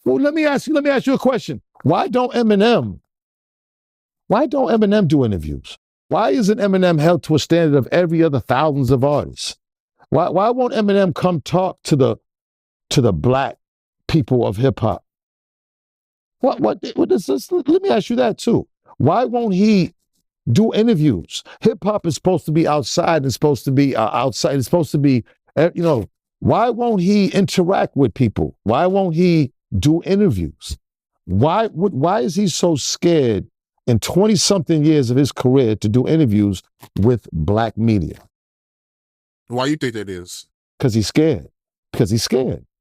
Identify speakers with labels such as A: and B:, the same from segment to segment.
A: Well, let me ask you a question. Why don't Eminem do interviews? Why isn't Eminem held to a standard of every other thousands of artists? Why won't Eminem come talk to the black people of hip hop? What is this? Let me ask you that too. Why won't he do interviews? Hip hop is supposed to be outside. It's supposed to be outside. It's supposed to be, why won't he interact with people? Why won't he do interviews? Why is he so scared in 20-something years of his career to do interviews with black media?
B: Why you think that is?
A: Because he's scared.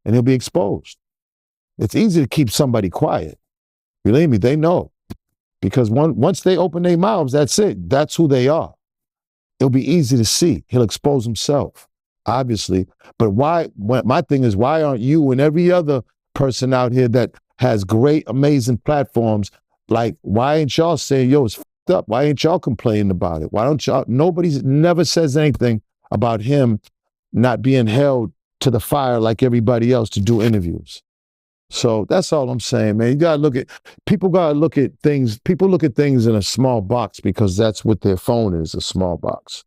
A: And he'll be exposed. It's easy to keep somebody quiet. Believe me, they know. Because once they open their mouths, that's it. That's who they are. It'll be easy to see. He'll expose himself, obviously. But my thing is, why aren't you and every other person out here that has great, amazing platforms, like, why ain't y'all saying, yo, it's fucked up? Why ain't y'all complaining about it? Why don't y'all, nobody never says anything about him not being held to the fire like everybody else to do interviews. So that's all I'm saying, man. People gotta look at things in a small box because that's what their phone is, a small box.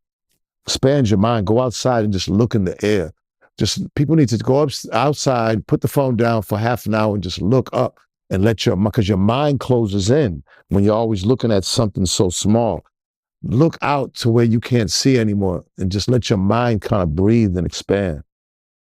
A: Expand your mind, go outside and just look in the air. People need to go outside, put the phone down for half an hour and just look up and because your mind closes in when you're always looking at something so small. Look out to where you can't see anymore and just let your mind kind of breathe and expand.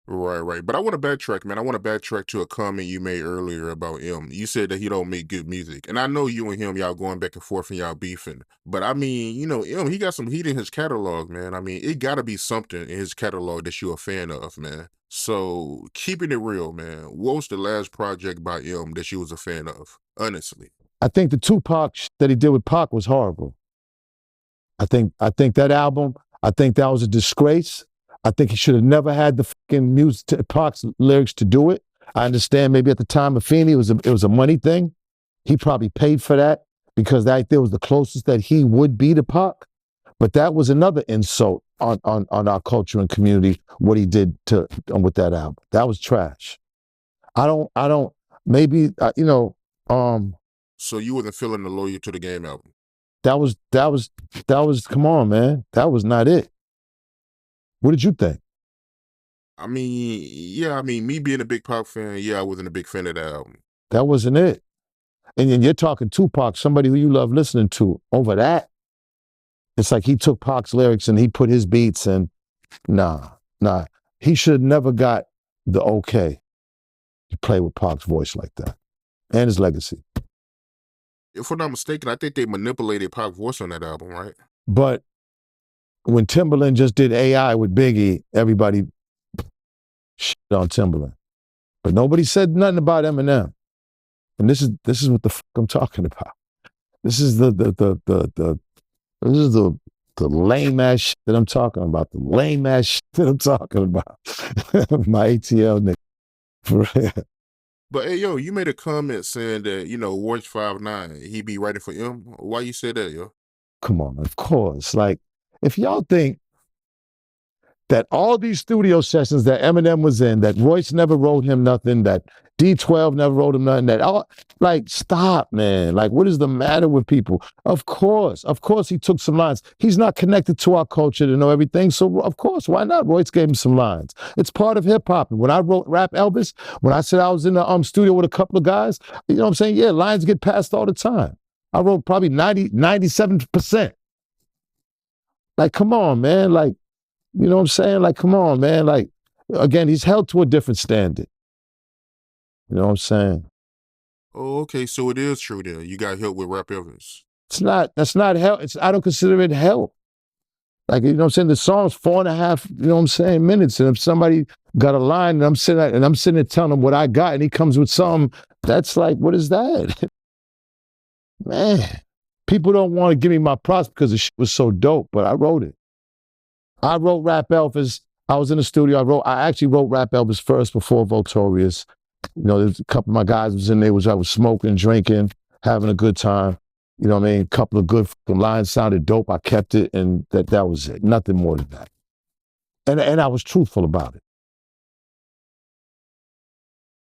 B: Right. But I want to backtrack, man. I want to backtrack to a comment you made earlier about him. You said that he don't make good music. And I know you and him, y'all going back and forth and y'all beefing. But I mean, him, he got some heat in his catalog, man. I mean, it got to be something in his catalog that you're a fan of, man. So keeping it real, man, what was the last project by him that you was a fan of, honestly?
A: I think the Tupac that he did with Pac was horrible. I think that album, that was a disgrace. I think he should have never had the fucking music, Pac's lyrics to do it. I understand maybe at the time of Feeney, it was a money thing. He probably paid for that because that was the closest that he would be to Pac. But that was another insult on our culture and community, what he did with that album. That was trash. So
B: you wasn't feeling the Loyal to the Game album?
A: That was, come on, man. That was not it. What did you think?
B: I mean, me being a big Pac fan, I wasn't a big fan of that album.
A: That wasn't it. And you're talking Tupac, somebody who you love listening to, over that. It's like he took Pac's lyrics and he put his beats and nah. He should have never got the okay to play with Pac's voice like that and his legacy.
B: If I'm not mistaken, I think they manipulated Pac's voice on that album, right?
A: But when Timbaland just did AI with Biggie, everybody shit on Timbaland. But nobody said nothing about Eminem. And this is what the fuck I'm talking about. This is the lame ass shit that I'm talking about. The lame ass shit that I'm talking about. My ATL nigga. For real.
B: But hey, yo, you made a comment saying that, Royce 5'9", he be writing for him. Why you say that, yo?
A: Come on, of course. Like, if y'all think that all these studio sessions that Eminem was in, that Royce never wrote him nothing, that D12 never wrote him nothing, stop, man. Like, what is the matter with people? Of course he took some lines. He's not connected to our culture to know everything, so of course, why not? Royce gave him some lines. It's part of hip-hop. And when I wrote Rap Elvis, when I said I was in the studio with a couple of guys, you know what I'm saying? Yeah, lines get passed all the time. I wrote probably 97%. Like, come on, man. Like, you know what I'm saying? Like, come on, man. Like, again, he's held to a different standard. You know what I'm saying?
B: Oh, okay. So it is true then. You got help with Rap Elvis.
A: That's not help. I don't consider it help. Like, you know what I'm saying? The song's 4.5, you know what I'm saying, minutes. And if somebody got a line and I'm sitting there telling him what I got and he comes with something, that's like, what is that? Man. People don't want to give me my props because the shit was so dope, but I wrote it. I wrote Rap Elvis. I was in the studio. I actually wrote Rap Elvis first before Votorious. There's a couple of my guys was in there. I was smoking, drinking, having a good time. You know what I mean? A couple of good lines sounded dope. I kept it, and that was it. Nothing more than that. And I was truthful about it.